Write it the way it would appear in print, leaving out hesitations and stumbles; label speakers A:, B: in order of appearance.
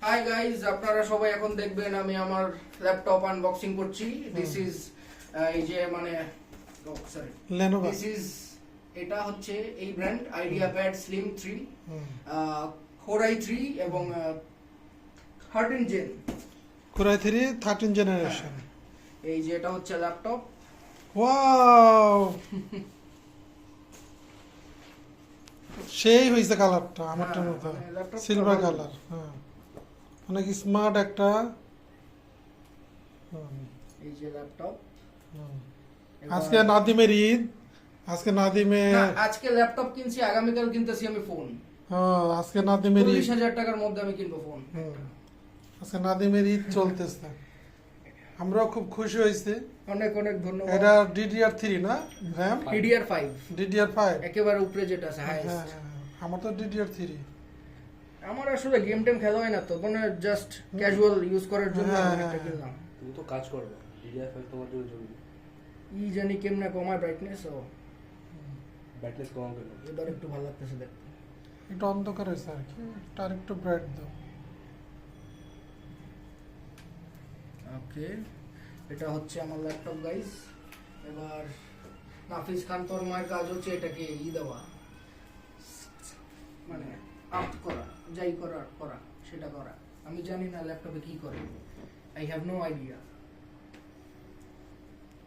A: Hi guys, আপনারা সবাই এখন দেখবেন আমি আমার ল্যাপটপ আনবক্সিং করছি। দিস ইজ এই যে মানে সরি
B: Lenovo
A: দিস ইজ এটা হচ্ছে এই brand idea pad slim 3 Core i3 এবং 13 জেন।
B: Core i3 13 generation.
A: এই যে এটা হচ্ছে ল্যাপটপ।
B: ওয়াও সেই হইছে কালারটা আমারটার
A: হ্যাঁ,
B: মতো
A: মানে laptop টা
B: সিলভার
A: ভালো।
B: কালার। হ্যাঁ, অনেক স্মার্ট একটা।
A: এই যে ল্যাপটপ।
B: আজকে নাদিমের ঈদ, আজকে নাদিমে
A: আজকে ল্যাপটপ কিনছি, আগামীকাল কিনতেছি আমি ফোন।
B: আজকে নাদিমের ঈদ।
A: 40,000 টাকার মধ্যে আমি কিনবো ফোন।
B: আজকে নাদিমের ঈদ চলতেছে, আমরাও খুব খুশি হয়েছি।
A: অনেক অনেক ধন্যবাদ।
B: এটা DDR3 না র্যাম?
A: DDR5
B: DDR5
A: একেবারে উপরে যেটা আছে
B: হ্যাঁ,
A: হাইয়েস্ট।
B: আমার তো DDR3।
A: আমার আসলে গেম টেম খেলা হয় না, তো মানে জাস্ট ক্যাজুয়াল ইউজ করার জন্য
B: হ্যাঁ,
A: আমি একটা
B: হ্যাঁ।
A: কিনলাম।
C: তুমি তো কাজ করবে, DDR5 তোমার জন্য জরুরি।
A: ই জানি কেমনে কমায় ব্রাইটনেস, ও
C: ব্রাইটনেস কমাবে না।
A: এবার একটু ভালো লাগতেছে দেখতে।
B: এটা অন্ধকার হয়েছে আর কি, তার একটু ব্রাইট দাও।
A: ওকে, এটা হচ্ছে আমার ল্যাপটপ গাইস। এবার নাফিস খান তরমার কাজ হচ্ছে এটাকে দেওয়া, মানে আপ করা, যাই করা সেটা করা। আমি জানি না ল্যাপটপে কি করে, আই হ্যাভ নো আইডিয়া।